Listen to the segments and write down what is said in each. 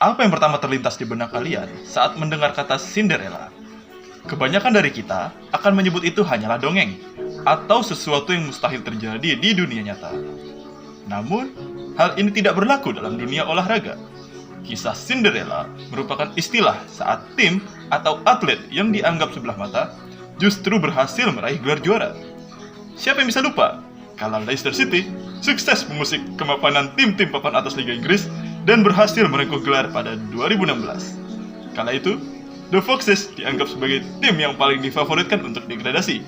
Apa yang pertama terlintas di benak kalian saat mendengar kata Cinderella? Kebanyakan dari kita akan menyebut itu hanyalah dongeng atau sesuatu yang mustahil terjadi di dunia nyata. Namun, hal ini tidak berlaku dalam dunia olahraga. Kisah Cinderella merupakan istilah saat tim atau atlet yang dianggap sebelah mata justru berhasil meraih gelar juara. Siapa yang bisa lupa kala Leicester City sukses mengusik kemapanan tim-tim papan atas Liga Inggris dan berhasil merengkuh gelar pada 2016. Kala itu, The Foxes dianggap sebagai tim yang paling difavoritkan untuk degradasi.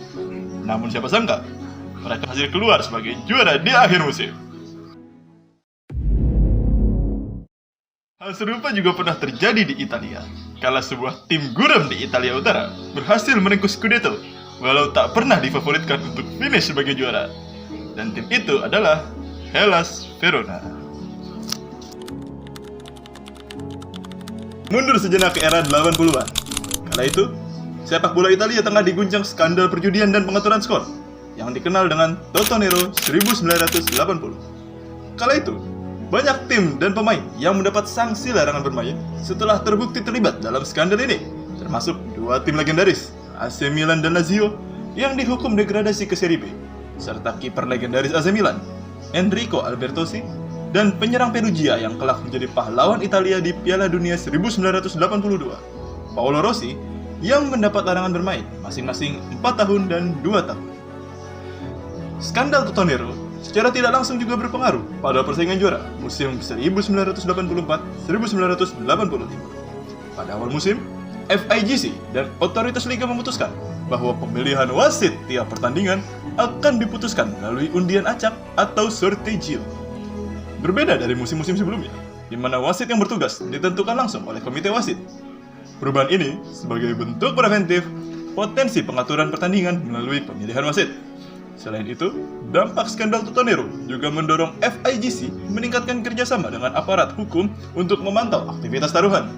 Namun siapa sangka, mereka hasil keluar sebagai juara di akhir musim. Hal serupa juga pernah terjadi di Italia, kala sebuah tim gurem di Italia Utara berhasil merengkuh Scudetto, walau tak pernah difavoritkan untuk finish sebagai juara. Dan tim itu adalah Hellas Verona. Mundur sejenak ke era 80-an. Kala itu, sepak bola Italia tengah diguncang skandal perjudian dan pengaturan skor yang dikenal dengan Totonero 1980. Kala itu, banyak tim dan pemain yang mendapat sanksi larangan bermain setelah terbukti terlibat dalam skandal ini, termasuk dua tim legendaris, AC Milan dan Lazio, yang dihukum degradasi ke Serie B, serta kiper legendaris AC Milan, Enrico Albertosi, dan penyerang Perugia yang kelak menjadi pahlawan Italia di Piala Dunia 1982, Paolo Rossi, yang mendapat larangan bermain masing-masing 4 tahun dan 2 tahun. Skandal Totonero secara tidak langsung juga berpengaruh pada persaingan juara musim 1984-1985. Pada awal musim, FIGC dan otoritas liga memutuskan bahwa pemilihan wasit tiap pertandingan akan diputuskan melalui undian acak atau sortegio. Berbeda dari musim-musim sebelumnya, di mana wasit yang bertugas ditentukan langsung oleh komite wasit. Perubahan ini sebagai bentuk preventif potensi pengaturan pertandingan melalui pemilihan wasit. Selain itu, dampak skandal Totonero juga mendorong FIGC meningkatkan kerjasama dengan aparat hukum untuk memantau aktivitas taruhan,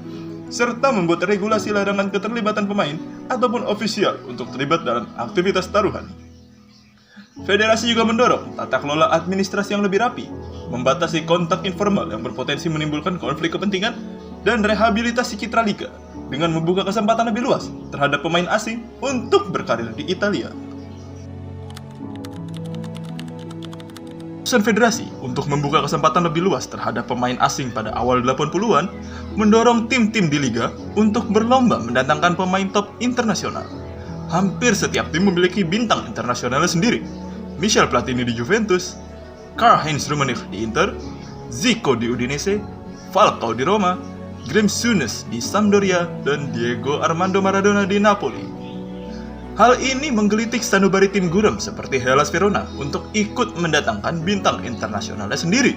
serta membuat regulasi larangan keterlibatan pemain ataupun ofisial untuk terlibat dalam aktivitas taruhan. Federasi juga mendorong tata kelola administrasi yang lebih rapi, membatasi kontak informal yang berpotensi menimbulkan konflik kepentingan, dan rehabilitasi citra liga dengan membuka kesempatan lebih luas terhadap pemain asing untuk berkarir di Italia. Keputusan federasi untuk membuka kesempatan lebih luas terhadap pemain asing pada awal 80-an mendorong tim-tim di liga untuk berlomba mendatangkan pemain top internasional. Hampir setiap tim memiliki bintang internasionalnya sendiri. Michel Platini di Juventus, Karl-Heinz Rummenigge di Inter, Zico di Udinese, Falcao di Roma, Graham Souness di Sampdoria, dan Diego Armando Maradona di Napoli. Hal ini menggelitik sanubari tim gurem seperti Hellas Verona untuk ikut mendatangkan bintang internasionalnya sendiri.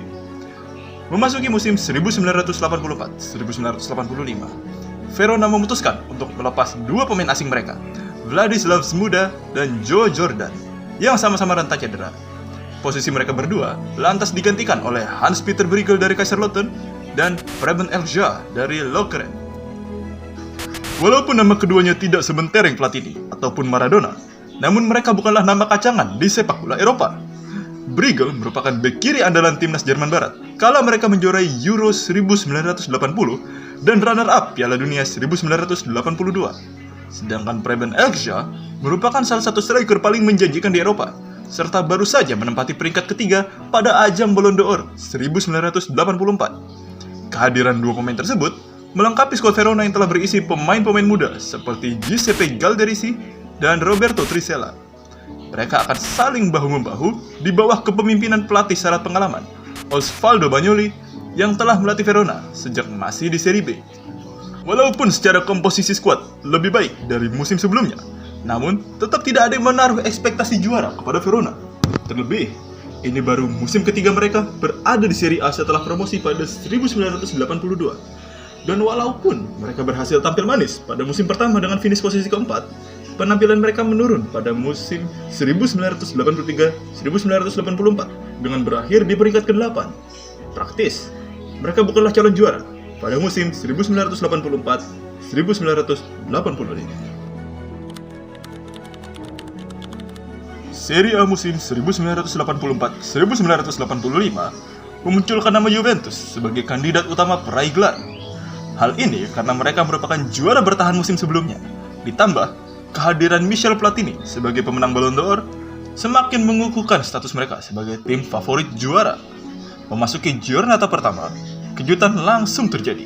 Memasuki musim 1984-1985, Verona memutuskan untuk melepas dua pemain asing mereka, Vladislav Smuda dan Joe Jordan, yang sama-sama rentan cedera. Posisi mereka berdua lantas digantikan oleh Hans-Peter Briegel dari Kaiserslautern dan Preben Elgja dari Lokeren. Walaupun nama keduanya tidak sementereng Platini ataupun Maradona, namun mereka bukanlah nama kacangan di sepak bola Eropa. Briegel merupakan bek kiri andalan timnas Jerman Barat kala mereka menjuarai Euro 1980 dan runner-up Piala Dunia 1982. Sedangkan Preben Elgja merupakan salah satu striker paling menjanjikan di Eropa, serta baru saja menempati peringkat ketiga pada ajang Ballon d'Or 1984. Kehadiran dua pemain tersebut melengkapi skuad Verona yang telah berisi pemain-pemain muda seperti Giuseppe Galderisi dan Roberto Trisella. Mereka akan saling bahu-membahu di bawah kepemimpinan pelatih syarat pengalaman, Osvaldo Bagnoli, yang telah melatih Verona sejak masih di Serie B. Walaupun secara komposisi skuad lebih baik dari musim sebelumnya, namun tetap tidak ada yang menaruh ekspektasi juara kepada Verona. Terlebih, ini baru musim ketiga mereka berada di Serie A setelah promosi pada 1982. Dan walaupun mereka berhasil tampil manis pada musim pertama dengan finish posisi keempat, penampilan mereka menurun pada musim 1983-1984 dengan berakhir di peringkat ke-8. Praktis, mereka bukanlah calon juara pada musim 1984-1985. Serie A musim 1984-1985 memunculkan nama Juventus sebagai kandidat utama peraih gelar. Hal ini karena mereka merupakan juara bertahan musim sebelumnya. Ditambah, kehadiran Michel Platini sebagai pemenang Ballon d'Or semakin mengukuhkan status mereka sebagai tim favorit juara. Memasuki giornata pertama, kejutan langsung terjadi.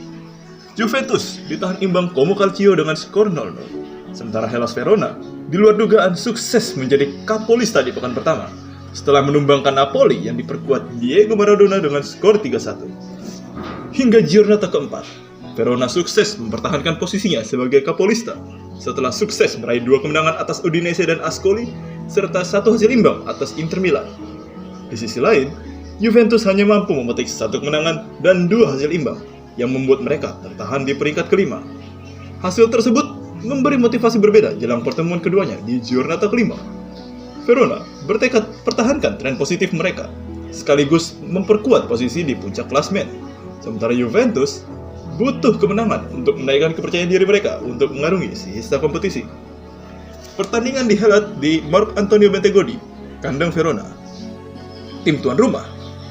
Juventus ditahan imbang Como Calcio dengan skor 0-0. Sementara Hellas Verona di luar dugaan sukses menjadi kapolista di pekan pertama setelah menumbangkan Napoli yang diperkuat Diego Maradona dengan skor 3-1. Hingga giornata keempat, Verona sukses mempertahankan posisinya sebagai kapolista setelah sukses meraih 2 kemenangan atas Udinese dan Ascoli serta 1 hasil imbang atas Inter Milan. Di sisi lain, Juventus hanya mampu memetik 1 kemenangan dan 2 hasil imbang yang membuat mereka tertahan di peringkat kelima. Hasil tersebut memberi motivasi berbeda jelang pertemuan keduanya di giornata kelima. Verona bertekad pertahankan tren positif mereka, sekaligus memperkuat posisi di puncak klasemen. Sementara Juventus butuh kemenangan untuk menaikkan kepercayaan diri mereka untuk mengarungi sisa kompetisi. Pertandingan dihelat di Marc Antonio Bentegodi, kandang Verona. Tim tuan rumah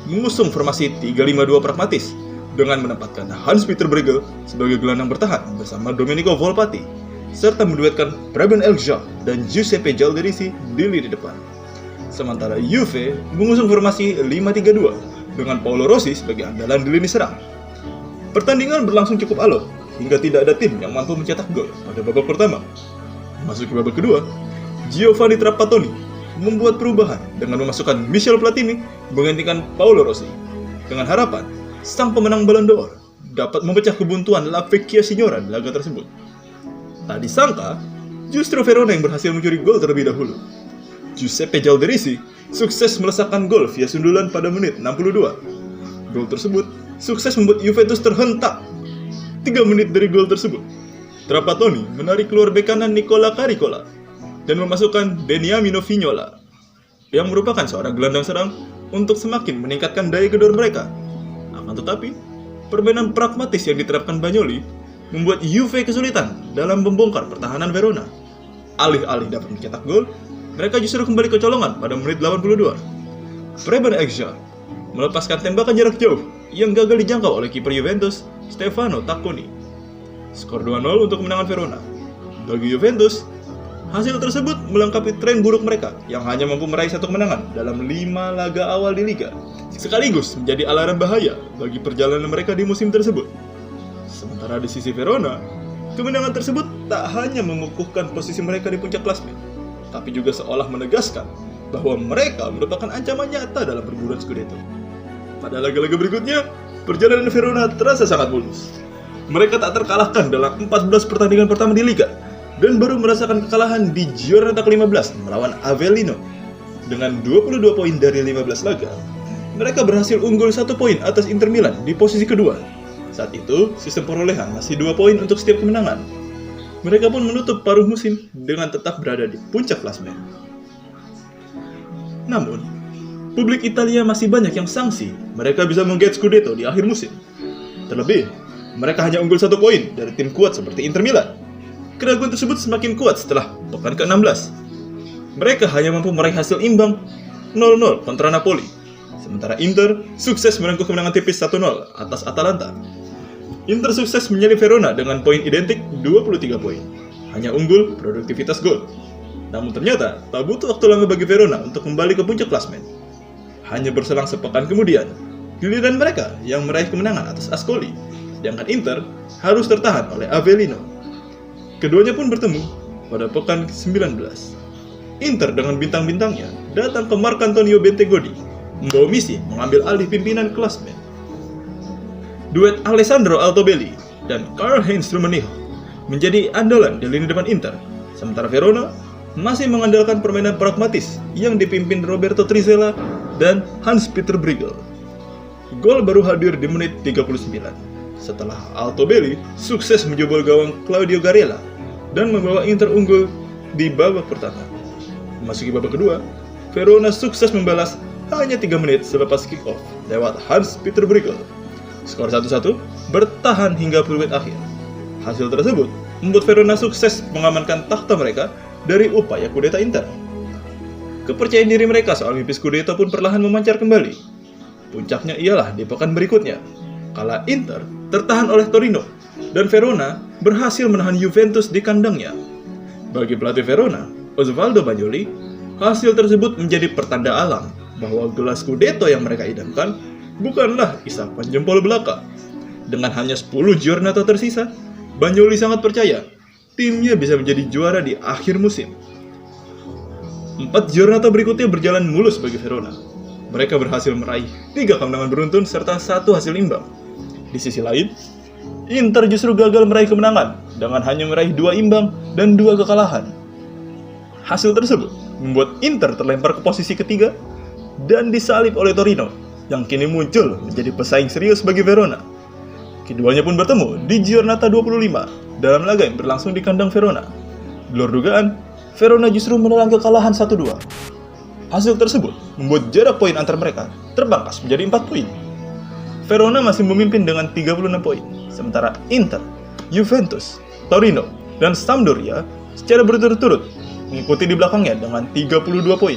mengusung formasi 3-5-2 pragmatis dengan menempatkan Hans-Peter Bruegel sebagai gelandang bertahan bersama Domenico Volpato, serta menduetkan Preben Elkjær dan Giuseppe Gialderisi di lini depan. Sementara Juve mengusung formasi 5-3-2 dengan Paolo Rossi sebagai andalan di lini serang. Pertandingan berlangsung cukup alot hingga tidak ada tim yang mampu mencetak gol pada babak pertama. Masuk ke babak kedua, Giovanni Trapattoni membuat perubahan dengan memasukkan Michel Platini menggantikan Paolo Rossi dengan harapan sang pemenang Ballon d'Or dapat memecah kebuntuan La Vecchia Signora di laga tersebut. Tak disangka, justru Verona yang berhasil mencuri gol terlebih dahulu. Giuseppe Gialderisi sukses melesakkan gol via sundulan pada menit 62. Gol tersebut sukses membuat Juventus terhentak 3 menit dari gol tersebut. Trapattoni menarik keluar bek kanan Nicola Caricola dan memasukkan Beniamino Vignola yang merupakan seorang gelandang serang untuk semakin meningkatkan daya gedor mereka. Akan tetapi, permainan pragmatis yang diterapkan Bagnoli membuat Juve kesulitan dalam membongkar pertahanan Verona. Alih-alih dapat mencetak gol, mereka justru kembali kecolongan pada menit 82. Preben Elkjær melepaskan tembakan jarak jauh yang gagal dijangkau oleh kiper Juventus, Stefano Tacconi. Skor 2-0 untuk kemenangan Verona. Bagi Juventus, hasil tersebut melengkapi tren buruk mereka yang hanya mampu meraih 1 kemenangan dalam 5 laga awal di Liga, sekaligus menjadi alarm bahaya bagi perjalanan mereka di musim tersebut. Sementara di sisi Verona, kemenangan tersebut tak hanya mengukuhkan posisi mereka di puncak klasemen, tapi juga seolah menegaskan bahwa mereka merupakan ancaman nyata dalam perburuan Scudetto. Pada laga-laga berikutnya, perjalanan Verona terasa sangat mulus. Mereka tak terkalahkan dalam 14 pertandingan pertama di Liga, dan baru merasakan kekalahan di giornata ke-15 melawan Avellino. Dengan 22 poin dari 15 laga, mereka berhasil unggul 1 poin atas Inter Milan di posisi kedua. Saat itu, sistem perolehan masih 2 poin untuk setiap kemenangan. Mereka pun menutup paruh musim dengan tetap berada di puncak klasemen. Namun, publik Italia masih banyak yang sangsi mereka bisa menggait Scudetto di akhir musim. Terlebih, mereka hanya unggul 1 poin dari tim kuat seperti Inter Milan. Keraguan tersebut semakin kuat setelah pekan ke-16. Mereka hanya mampu meraih hasil imbang 0-0 kontra Napoli. Sementara Inter sukses merengkuh kemenangan tipis 1-0 atas Atalanta. Inter sukses menyalip Verona dengan poin identik 23 poin. Hanya unggul produktivitas gol. Namun ternyata tak butuh waktu lama bagi Verona untuk kembali ke puncak klasemen. Hanya berselang sepekan kemudian, giliran mereka yang meraih kemenangan atas Ascoli, sedangkan Inter harus tertahan oleh Avellino. Keduanya pun bertemu pada pekan ke-19. Inter dengan bintang-bintangnya datang ke Marc Antonio Bentegodi, membawa misi mengambil alih pimpinan klasemen. Duet Alessandro Altobelli dan Karl-Heinz Rummenigge menjadi andalan di lini depan Inter, sementara Verona masih mengandalkan permainan pragmatis yang dipimpin Roberto Trizella dan Hans-Peter Bruegel. Gol baru hadir di menit 39 setelah Altobelli sukses menjebol gawang Claudio Garella dan membawa Inter unggul di babak pertama. Memasuki babak kedua, Verona sukses membalas hanya 3 menit selepas kick-off lewat Hans-Peter Bruegel. Skor 1-1 bertahan hingga peluit akhir. Hasil tersebut membuat Verona sukses mengamankan takhta mereka dari upaya kudeta Inter. Kepercayaan diri mereka soal mimpi Scudetto pun perlahan memancar kembali. Puncaknya ialah di pekan berikutnya, kala Inter tertahan oleh Torino dan Verona berhasil menahan Juventus di kandangnya. Bagi pelatih Verona, Osvaldo Bagnoli, hasil tersebut menjadi pertanda alam bahwa gelar Scudetto yang mereka idamkan bukanlah isapan jempol belaka. Dengan hanya 10 giornata tersisa, Bagnoli sangat percaya timnya bisa menjadi juara di akhir musim. 4 giornata berikutnya berjalan mulus bagi Verona. Mereka berhasil meraih 3 kemenangan beruntun serta 1 hasil imbang. Di sisi lain, Inter justru gagal meraih kemenangan dengan hanya meraih 2 imbang dan 2 kekalahan. Hasil tersebut membuat Inter terlempar ke posisi ketiga dan disalip oleh Torino yang kini muncul menjadi pesaing serius bagi Verona. Keduanya pun bertemu di Giornata 25 dalam laga yang berlangsung di kandang Verona. Di luar dugaan, Verona justru menelan kekalahan 1-2. Hasil tersebut membuat jarak poin antar mereka terpangkas menjadi 4 poin. Verona masih memimpin dengan 36 poin, sementara Inter, Juventus, Torino, dan Sampdoria secara berturut-turut mengikuti di belakangnya dengan 32 poin.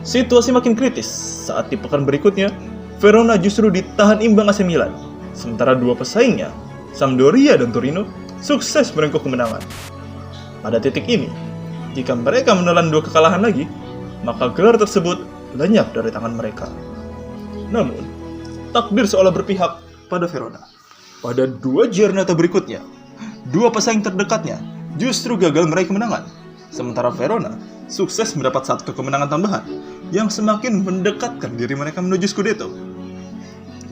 Situasi makin kritis saat di pekan berikutnya, Verona justru ditahan imbang AC Milan, sementara 2 pesaingnya, Sampdoria dan Torino, sukses merengkuh kemenangan. Pada titik ini, jika mereka menelan 2 kekalahan lagi, maka gelar tersebut lenyap dari tangan mereka. Namun, takdir seolah berpihak pada Verona. Pada 2 giornata berikutnya, 2 pesaing terdekatnya justru gagal meraih kemenangan, sementara Verona sukses mendapat 1 kemenangan tambahan yang semakin mendekatkan diri mereka menuju Scudetto.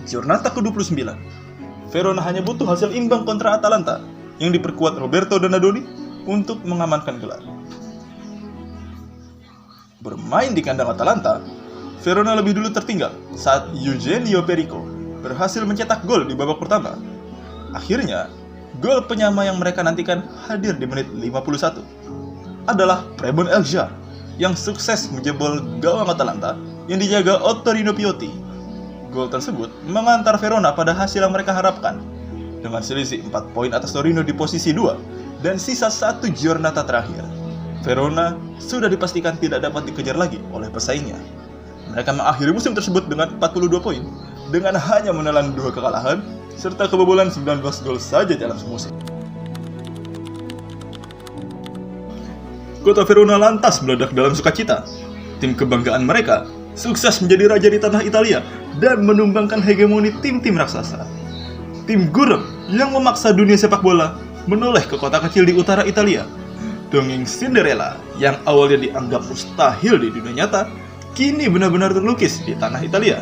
Giornata ke-29, Verona hanya butuh hasil imbang kontra Atalanta yang diperkuat Roberto Donadoni untuk mengamankan gelar. Bermain di kandang Atalanta, Verona lebih dulu tertinggal saat Eugenio Perico berhasil mencetak gol di babak pertama. Akhirnya, gol penyama yang mereka nantikan hadir di menit 51. Adalah Preben Elgar yang sukses menjebol gawang Atalanta yang dijaga Ottorino Piotti. Gol tersebut mengantar Verona pada hasil yang mereka harapkan, dengan selisih 4 poin atas Torino di posisi 2 dan sisa 1 giornata terakhir. Verona sudah dipastikan tidak dapat dikejar lagi oleh pesaingnya. Mereka mengakhiri musim tersebut dengan 42 poin, dengan hanya menelan 2 kekalahan, serta kebobolan 19 gol saja dalam semusim. Kota Verona lantas meledak dalam sukacita. Tim kebanggaan mereka sukses menjadi raja di tanah Italia dan menumbangkan hegemoni tim-tim raksasa. Tim gurem yang memaksa dunia sepak bola menoleh ke kota kecil di utara Italia. Dongeng Cinderella yang awalnya dianggap mustahil di dunia nyata, kini benar-benar terlukis di tanah Italia.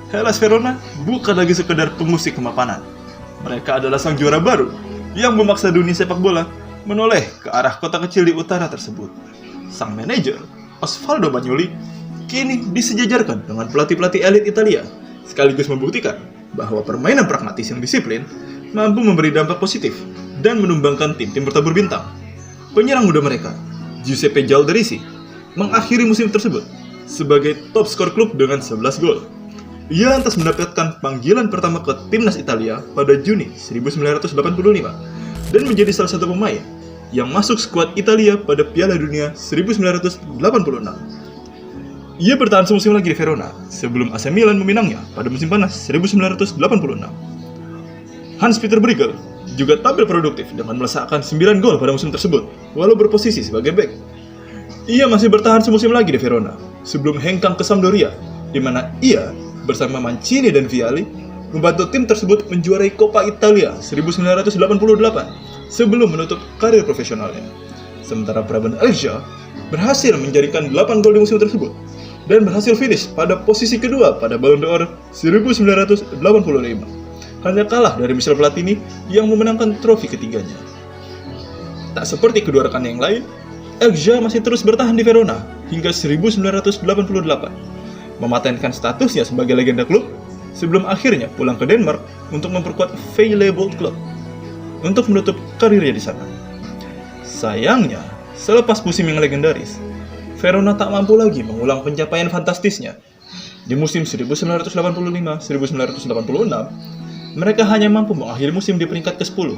Hellas Verona bukan lagi sekedar pengusik kemapanan. Mereka adalah sang juara baru yang memaksa dunia sepak bola menoleh ke arah kota kecil di utara tersebut. Sang manajer, Osvaldo Bagnoli, kini disejajarkan dengan pelatih-pelatih elit Italia, sekaligus membuktikan bahwa permainan pragmatis yang disiplin mampu memberi dampak positif dan menumbangkan tim-tim bertabur bintang. Penyerang muda mereka, Giuseppe Gialderisi, mengakhiri musim tersebut sebagai top skor klub dengan 11 gol. Ia lantas mendapatkan panggilan pertama ke timnas Italia pada Juni 1985 dan menjadi salah satu pemain yang masuk skuad Italia pada Piala Dunia 1986. Ia bertahan semusim lagi di Verona sebelum AC Milan meminangnya pada musim panas 1986. Hans-Peter Bruegel juga tampil produktif dengan melesakkan 9 gol pada musim tersebut, walau berposisi sebagai bek. Ia masih bertahan semusim lagi di Verona sebelum hengkang ke Sampdoria, di mana ia bersama Mancini dan Vialli membantu tim tersebut menjuarai Coppa Italia 1988 sebelum menutup karir profesionalnya. Sementara Preben Elgar berhasil menjaringkan 8 gol di musim tersebut dan berhasil finish pada posisi kedua pada Ballon d'Or 1985. Hanya kalah dari Michel Platini yang memenangkan trofi ketiganya. Tak seperti kedua rekannya yang lain, Elgar masih terus bertahan di Verona hingga 1988, mematenkan statusnya sebagai legenda klub sebelum akhirnya pulang ke Denmark untuk memperkuat Feyenoord Club untuk menutup karirnya di sana. Sayangnya, selepas musim yang legendaris, Verona tak mampu lagi mengulang pencapaian fantastisnya. Di musim 1985-1986, mereka hanya mampu mengakhiri musim di peringkat ke-10.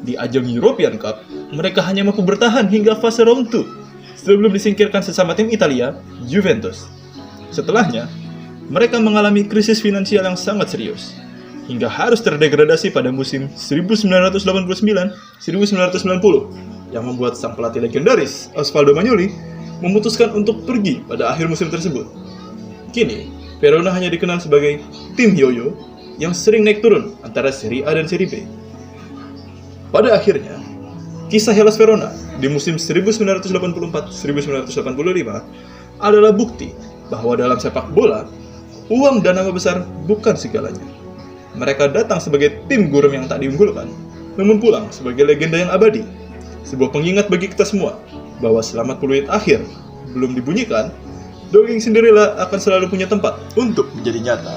Di ajang European Cup, mereka hanya mampu bertahan hingga fase round 2 sebelum disingkirkan sesama tim Italia, Juventus. Setelahnya, mereka mengalami krisis finansial yang sangat serius. hingga harus terdegradasi pada musim 1989-1990 yang membuat sang pelatih legendaris Osvaldo Magnoli memutuskan untuk pergi pada akhir musim tersebut. Kini, Verona hanya dikenal sebagai tim yoyo yang sering naik turun antara Serie A dan Serie B. Pada akhirnya, kisah Hellas Verona di musim 1984-1985 adalah bukti bahwa dalam sepak bola, uang dan nama besar bukan segalanya. Mereka datang sebagai tim gurem yang tak diunggulkan, namun pulang sebagai legenda yang abadi. Sebuah pengingat bagi kita semua bahwa selamat peluit akhir belum dibunyikan, dongeng Cinderella akan selalu punya tempat untuk menjadi nyata.